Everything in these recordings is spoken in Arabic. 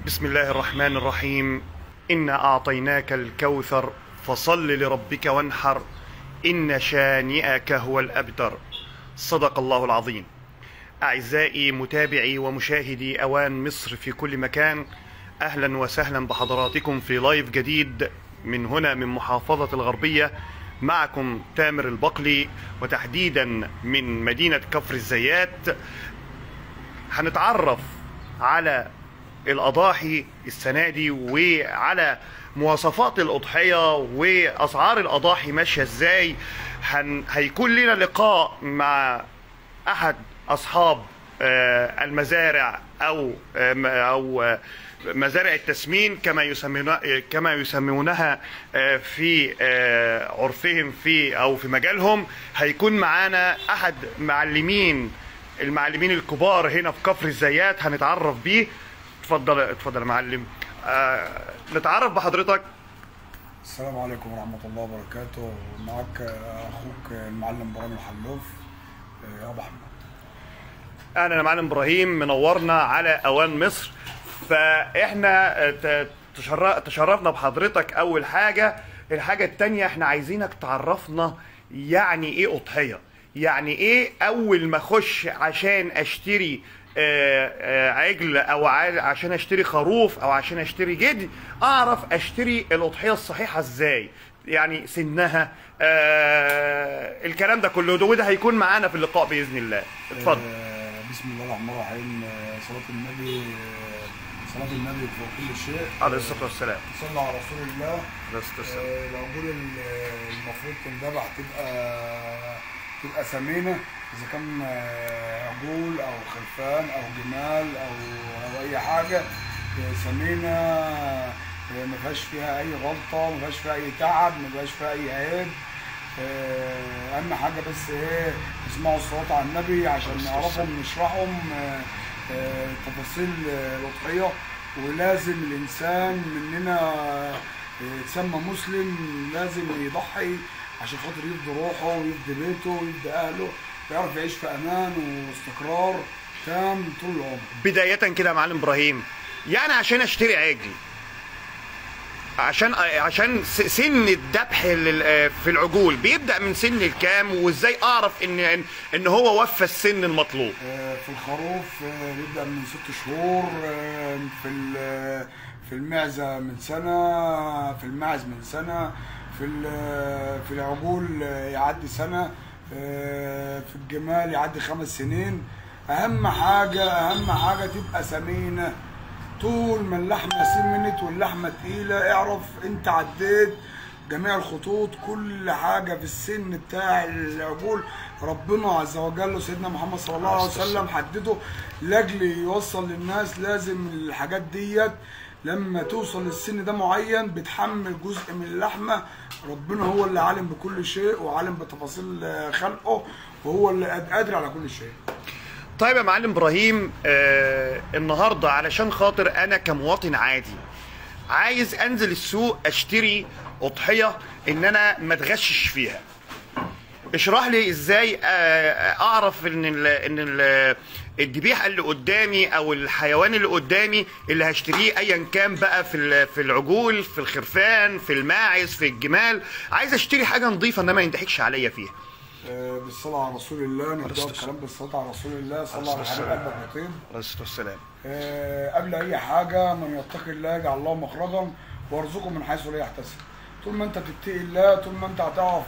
بسم الله الرحمن الرحيم. إنا أعطيناك الكوثر فصل لربك وانحر إن شانئك هو الأبتر. صدق الله العظيم. أعزائي متابعي ومشاهدي أوان مصر في كل مكان، أهلا وسهلا بحضراتكم في لايف جديد من هنا من محافظة الغربية. معكم تامر البقلي، وتحديدا من مدينة كفر الزيات. هنتعرف على الأضاحي السنة دي وعلى مواصفات الأضحية وأسعار الأضاحي ماشية ازاي. هيكون لنا لقاء مع أحد أصحاب المزارع أو مزارع التسمين كما يسمونها في عرفهم في مجالهم. هيكون معانا أحد المعلمين الكبار هنا في كفر الزيات، هنتعرف بيه. اتفضل يا معلم. نتعرف بحضرتك. السلام عليكم ورحمة الله وبركاته. معك أخوك المعلم إبراهيم الحلوف يا أبو أحمد. أهلا يا معلم إبراهيم، منورنا على أوان مصر. فإحنا تشرفنا بحضرتك. أول حاجة، الحاجة التانية احنا عايزينك تعرفنا يعني إيه أضحية، يعني إيه أول ما أخش عشان أشتري عجل او عشان اشتري خروف او عشان اشتري جدي، اعرف اشتري الاضحيه الصحيحه ازاي، يعني سنها الكلام ده كله، وده هيكون معانا في اللقاء باذن الله. اتفضل. بسم الله الرحمن الرحيم. صلاة النبي فوق كل شيء عليه الصلاه والسلام. صلى على رسول الله عليه الصلاه والسلام. العجول المفروض تنذبح تبقى ثمينه، اذا كان عجول او خرفان او جمال او اي حاجه ثمينه، ما فيهاش فيها اي غلطه، ما فيهاش فيها اي تعب، ما فيهاش فيها اي عيب. اهم حاجه بس ايه، يسمعوا الصلاه على النبي عشان نعرفهم نشرحهم تفاصيل الاضحيه. ولازم الانسان مننا يتسمى مسلم لازم يضحي عشان خاطر يفدي روحه ويفدي بيته ويفدي اهله، يعرف يعيش في امان واستقرار تام طول العمر. بداية كده يا معلم ابراهيم، يعني عشان اشتري عجل، عشان سن الذبح في العجول بيبدأ من سن الكام، وازاي اعرف ان هو وفى السن المطلوب؟ في الخروف بيبدأ من 6 شهور، في المعزة من سنة، في الماعز من سنة، في العجول يعدي سنة، في الجمال يعدي 5 سنين. أهم حاجة تبقى سمينة. طول ما اللحمة سمنت واللحمة تقيلة اعرف أنت عديت جميع الخطوط. كل حاجة في السن بتاع العجول ربنا عز وجل وسيدنا محمد صلى الله عليه وسلم حدده لاجل يوصل للناس. لازم الحاجات ديت لما توصل للسن ده معين بتحمل جزء من اللحمه. ربنا هو اللي عالم بكل شيء وعالم بتفاصيل خلقه، وهو اللي قادر على كل شيء. طيب يا معلم ابراهيم، النهارده علشان خاطر انا كمواطن عادي عايز انزل السوق اشتري اضحيه ان انا ما اتغشش فيها، اشرح لي ازاي اعرف ان الذبيحه اللي قدامي او الحيوان اللي قدامي اللي هشتريه ايا كان بقى في العجول، في الخرفان، في الماعز، في الجمال، عايز اشتري حاجه نظيفه انما ما ينضحكش عليا فيها. بالصلاه على رسول الله. نبدا الكلام بالصلاه على رسول الله. صلى على حبيب قلبك الطيب عليه الصلاه والسلام. قبل اي حاجه، من يتقي الله يجعل الله مخرجا ويرزقه من حيث لا يحتسب. طول ما انت بتتقي الله، طول ما انت هتعرف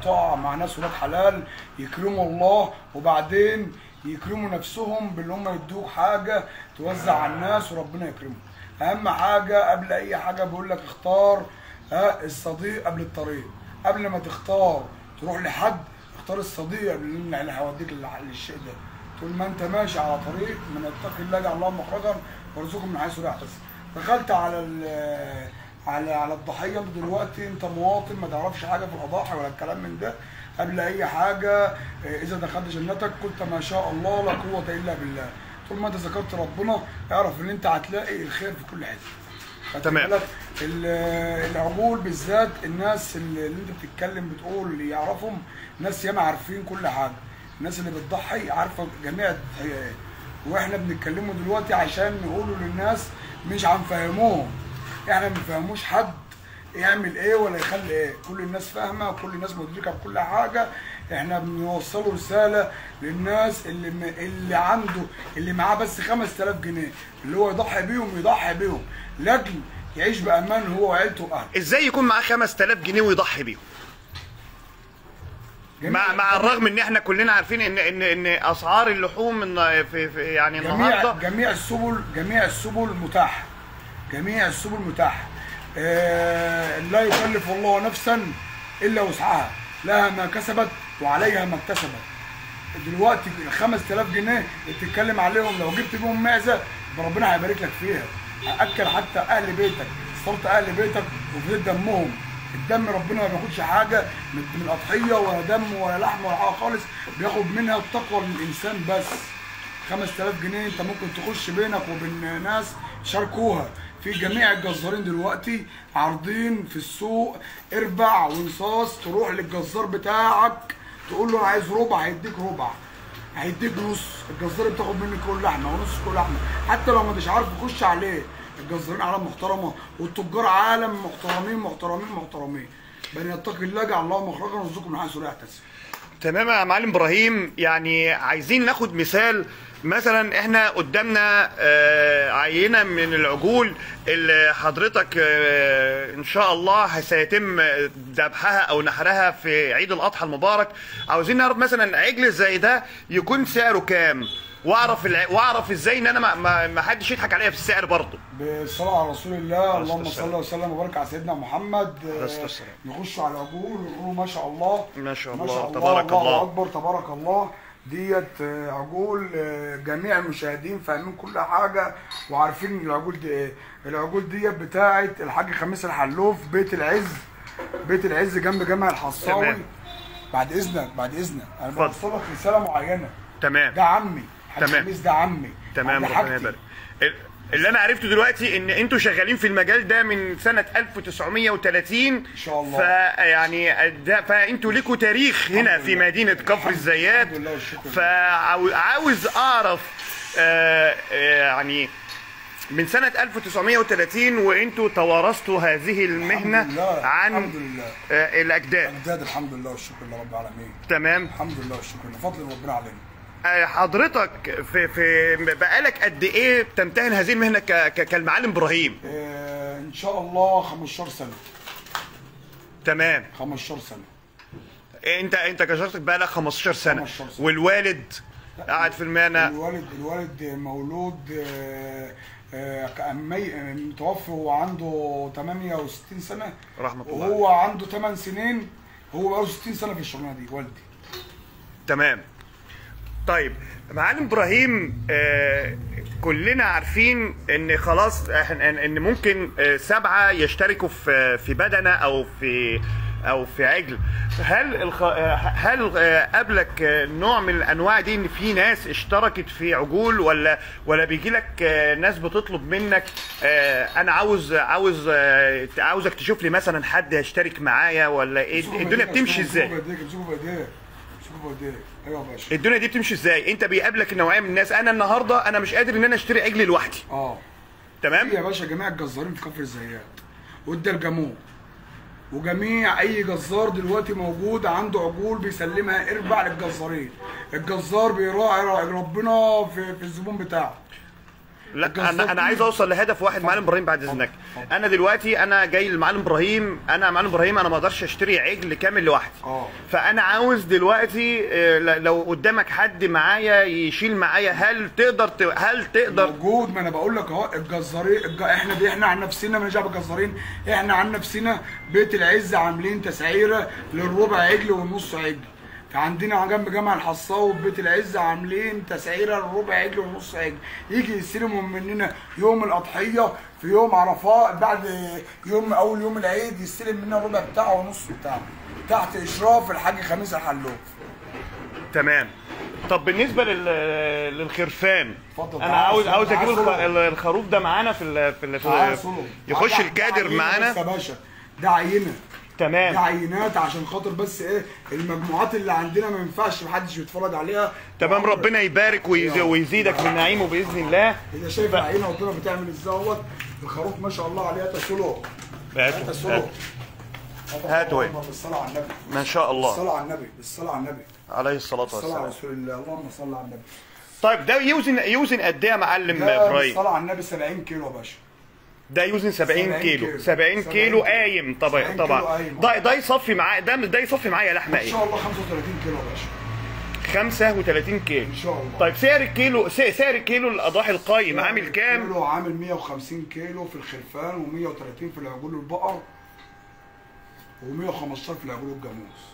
تقع مع ناس ولاد حلال يكرموا الله، وبعدين يكرموا نفسهم باللي هم يدوك حاجه توزع على الناس وربنا يكرمهم. اهم حاجه قبل اي حاجه بقول لك اختار الصديق قبل الطريق. قبل ما تختار تروح لحد، اختار الصديق اللي هيوديك للشيء ده. طول ما انت ماشي على طريق من يتقي الله يجعل الله مخرجا ويرزقه من حيث لا يحتسب. دخلت على الضحيه، انت دلوقتي انت مواطن ما تعرفش حاجه في الاضاحي ولا الكلام من ده. قبل اي حاجه اذا دخلت جنتك قلت ما شاء الله لا قوه الا بالله. طول ما انت ذكرت ربنا اعرف ان انت هتلاقي الخير في كل حته. تمام. العجول بالذات الناس اللي انت بتتكلم بتقول يعرفهم، ناس ياما عارفين كل حاجه. الناس اللي بتضحي عارفه جميع التضحيات، واحنا بنتكلموا دلوقتي عشان نقولوا للناس مش هنفهموهم، احنا ما بنفهموش حد يعمل ايه ولا يخلي ايه، كل الناس فاهمه وكل الناس مدركه بكل حاجه. احنا بنوصلوا رساله للناس اللي عنده، اللي معاه بس 5000 جنيه اللي هو يضحي بيهم لاجل يعيش بامان هو وعيلته واهله. ازاي يكون معاه 5000 جنيه ويضحي بيهم؟ مع الرغم ان احنا كلنا عارفين ان اسعار اللحوم في يعني النهارده جميع السبل متاحه، جميع السبل متاحه. لا يكلف الله نفسا الا وسعها، لها ما كسبت وعليها ما اكتسبت. دلوقتي ال 5000 جنيه اللي بتتكلم عليهم لو جبت بيهم معزه ربنا هيبارك لك فيها، هاكل حتى اهل بيتك، صرت اهل بيتك وفديت دمهم. الدم ربنا ما بياخدش حاجه من الاضحيه ولا دم ولا لحم ولا حاجه خالص، بياخد منها التقوى للانسان بس. 5000 جنيه انت ممكن تخش بينك وبين ناس شاركوها. في جميع الجزارين دلوقتي عارضين في السوق اربع ونصاص، تروح للجزار بتاعك تقول له انا عايز ربع هيديك ربع، هيديك نص. الجزار بتاخد منك كيلو لحمه ونص كيلو لحمه، حتى لو ما انتش عارف تخش عليه. الجزارين عالم محترمه والتجار عالم محترمين. بني يتقي الله جعل الله مخرجا ويرزقكم من حيث لا يحتسب. تمام يا معلم ابراهيم، يعني عايزين ناخد مثال. مثلا احنا قدامنا عينه من العجول اللي حضرتك ان شاء الله سيتم ذبحها او نحرها في عيد الاضحى المبارك. عاوزين نعرف مثلا عجل زي ده يكون سعره كام، واعرف ازاي ان انا ما حدش يضحك عليا في السعر برضه. بالصلاه على رسول الله، اللهم صل وسلم وبارك على سيدنا محمد. نخش على العجول ونقول ما شاء الله ما شاء الله تبارك الله، الله اكبر تبارك الله. ديت عجول جميع المشاهدين فاهمين كل حاجه وعارفين العجول دي ايه. العجول ديت بتاعه الحاج خميس الحلوف، بيت العز جنب جامع الحصاوي. بعد اذنك انا بوصل لك رساله معينه. تمام. ده عمي حاج خميس، ده عمي. تمام. ربنا يبارك. اللي انا عرفته دلوقتي ان انتوا شغالين في المجال ده من سنه 1930 ان شاء الله. فانتوا ليكوا تاريخ هنا في مدينه كفر الزيات. فعاوز اعرف يعني من سنه 1930 وانتوا توارثتوا هذه المهنه عن الاجداد. الحمد لله والشكر لله رب العالمين. تمام. الحمد لله والشكر بفضل ربنا علينا. حضرتك في بقالك قد ايه بتمتهن هذه المهنه كالمعلم ابراهيم؟ ان شاء الله 15 سنه. تمام. 15 سنه. انت كشخصك بقالك 15 سنه. والوالد قاعد في المهنه؟ الوالد مولود متوفي وهو عنده 68 سنه رحمه الله، وهو عنده 8 سنين. هو بقاله 60 سنه في الشغلانه دي والدي. تمام. طيب معلم ابراهيم، كلنا عارفين ان خلاص ان ممكن 7 يشتركوا في بدنه او في عجل. هل قابلك نوع من الانواع دي ان في ناس اشتركت في عجول، ولا بيجي لك ناس بتطلب منك انا عاوزك تشوف لي مثلا حد يشترك معايا، ولا ايه الدنيا بتمشي ازاي؟ ايوه يا باشا. الدنيا دي بتمشي ازاي؟ انت بيقابلك نوعيه من الناس، انا النهارده انا مش قادر ان انا اشتري عجل لوحدي. تمام يا باشا. جميع الجزارين في كفر الزيات والدرجمون وجميع اي جزار دلوقتي موجود عنده عجول بيسلمها اربع للجزارين. الجزار بيراعي ربنا في الزبون بتاعه. لا انا عايز اوصل لهدف واحد معلم ابراهيم بعد اذنك. انا دلوقتي جاي للمعلم ابراهيم، انا ما اقدرش اشتري عجل كامل لوحدي. فانا عاوز دلوقتي لو قدامك حد معايا يشيل معايا، هل تقدر موجود. ما انا بقول لك اهو الجزارين احنا عن نفسنا مالناش دعوه بالجزارين. احنا عن نفسنا بيت العز عاملين تسعيره للربع عجل والنص عجل. فعندنا جنب جامع الحصاوي وبيت العز عاملين تسعيره للربع عجل ونص عجل. يجي يستلمهم مننا يوم الاضحيه في يوم عرفات، بعد اول يوم العيد يستلم مننا الربع بتاعه والنص بتاعه تحت اشراف الحاج خميس الحلوف. تمام. طب بالنسبه للخرفان، اتفضل. انا عاوز اجيب الخروف ده معانا في يخش الكادر معانا. بص يا باشا، ده عينه تمام. دي عينات عشان خاطر بس ايه المجموعات اللي عندنا ما ينفعش محدش يتفرج عليها. تمام، ربنا يبارك ويزيدك من نعيمه باذن الله. اذا شايف العينه ربنا بتعمل ازاي اهوت. الخروف ما شاء الله عليها تسلق. هاتوا بالصلاه على النبي. ما شاء الله. بالصلاه على النبي، بالصلاه على النبي عليه الصلاه والسلام. بالصلاه على رسول الله، اللهم صل على النبي. طيب ده يوزن قد ايه يا معلم ده ابراهيم؟ بالصلاه على النبي 70 كيلو يا باشا. ده يوزن 70 كيلو. 70 كيلو قايم طبعا. ده يصفي معايا، ده يصفي معايا لحمه ايه؟ ان شاء الله 35 كيلو يا باشا. 35 كيلو ان شاء الله. طيب سعر الكيلو الاضاحي القايم عامل كام؟ كيلو عامل 150 كيلو في الخرفان، و130 في العجول البقر، و115 في العجول الجاموس.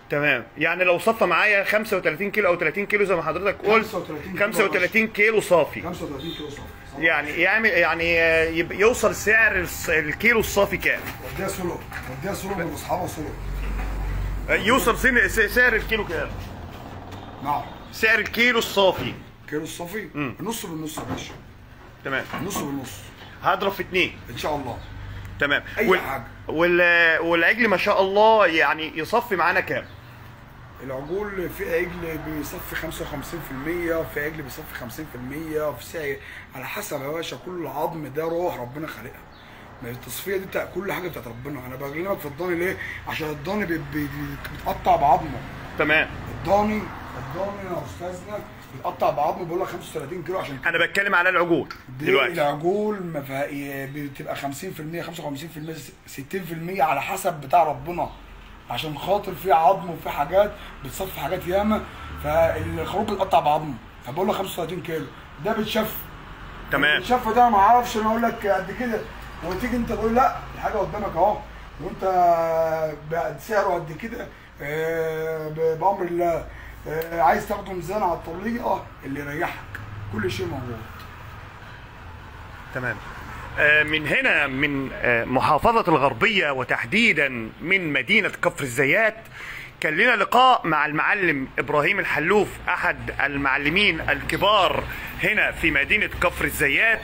تمام، يعني لو صفى معايا 35 كيلو او 30 كيلو زي ما حضرتك قلت 35 كيلو صافي. 35 كيلو صافي. يعني يوصل سعر الكيلو الصافي كام؟ وديها سلو، وديها سلو من اصحابها سلو. يوصل سعر الكيلو كام؟ نعم. سعر الكيلو الصافي. الكيلو الصافي؟ نص بالنص يا باشا. تمام. نص بالنص. هضرب في 2 ان شاء الله. تمام. اي حاجه. والعجل ما شاء الله يعني يصفي معانا كام؟ العجول في عجل بيصفي 55%، وفي عجل بيصفي 50%، وفي سعر على حسب يا باشا. كل عظم ده روح ربنا خالقها. ما التصفيه دي بتاع كل حاجه بتاعت ربنا. انا بكلمك في الضاني ليه؟ عشان الضاني بيتقطع بعظمه. تمام. الضاني يا استاذنا بيتقطع بعظمه. بقول لك 35 كيلو عشان انا بتكلم على العجول دلوقتي. العجول بتبقى 50%، 55%، 60% على حسب بتاع ربنا، عشان خاطر في عظم وفي حاجات بتصفي حاجات ياما. فالخروج بيتقطع بعظمه. فبقول لك 35 كيلو ده بيتشف. تمام. الشف ده ما اعرفش انا اقول لك قد كده، وتيجي انت تقول لا الحاجه قدامك اهو وانت سعره قد كده. بامر الله. عايز تاخده ميزان على الطريقه اللي يريحك. كل شيء موجود. تمام. من هنا من محافظة الغربية، وتحديدا من مدينة كفر الزيات، كان لنا لقاء مع المعلم إبراهيم الحلوف، أحد المعلمين الكبار هنا في مدينة كفر الزيات.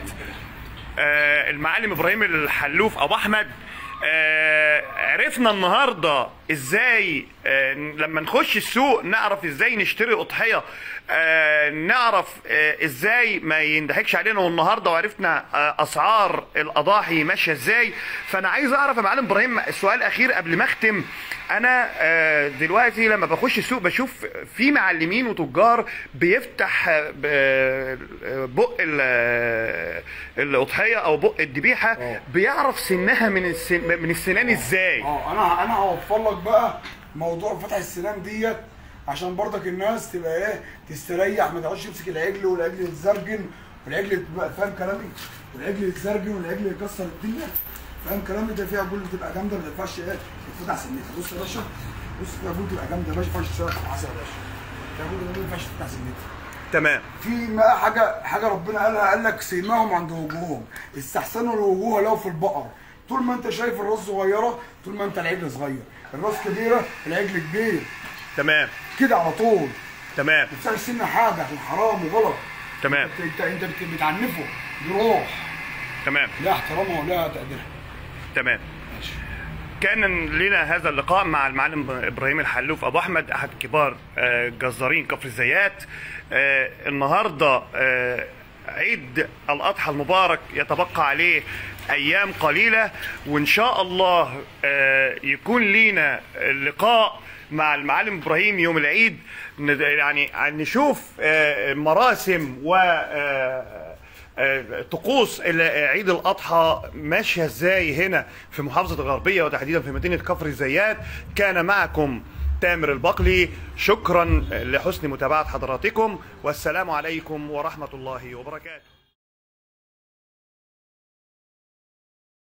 المعلم إبراهيم الحلوف أبو أحمد. عرفنا النهارده ازاي لما نخش السوق نعرف ازاي نشتري اضحيه، نعرف ازاي ما يندهكش علينا. والنهارده وعرفنا اسعار الاضاحي ماشيه ازاي. فانا عايز اعرف يا معلم ابراهيم السؤال الاخير قبل ما اختم. انا دلوقتي لما بخش السوق بشوف في معلمين وتجار بيفتح بق الاضحيه او بق الذبيحه، بيعرف سنها من السنان ازاي؟ انا هوفر لك بقى موضوع فتح السنان ديت عشان برضك الناس تبقى ايه تستريح، ما تقعدش تمسك العجل والعجل يتزرجن والعجل تبقى فاهم كلامي، والعجل يتزرجن والعجل يكسر الدنيا. فاهم كلامي؟ ده فيها عجول بتبقى جامده ما تنفعش ايه تتفتح سنتها. بص يا باشا، بص في عجول بتبقى جامده يا باشا، ما ينفعش تسرح حسن يا باشا. في عجول ما ينفعش تفتح سنتها. تمام. في بقى حاجه ربنا قال لك سيماهم عند وجوههم، استحسنوا الوجوه لو في البقر. طول ما انت شايف الراس صغيره طول ما انت العجل صغير، الراس كبيره العجل كبير. تمام. كده على طول. تمام. ما تسالش سن حاجه عشان حرام وغلط. تمام. انت بتعنفه، دي روح. تمام. لا احترامها ولا تقديرها. تمام. كان لنا هذا اللقاء مع المعلم ابراهيم الحلوف ابو احمد، احد كبار جزارين كفر الزيات. النهارده عيد الاضحى المبارك، يتبقى عليه ايام قليله، وان شاء الله يكون لينا لقاء مع المعلم ابراهيم يوم العيد، يعني نشوف مراسم و طقوس عيد الاضحى ماشيه ازاي هنا في محافظه الغربيه، وتحديدا في مدينه كفر الزيات. كان معكم تامر البقلي، شكرا لحسن متابعه حضراتكم، والسلام عليكم ورحمه الله وبركاته.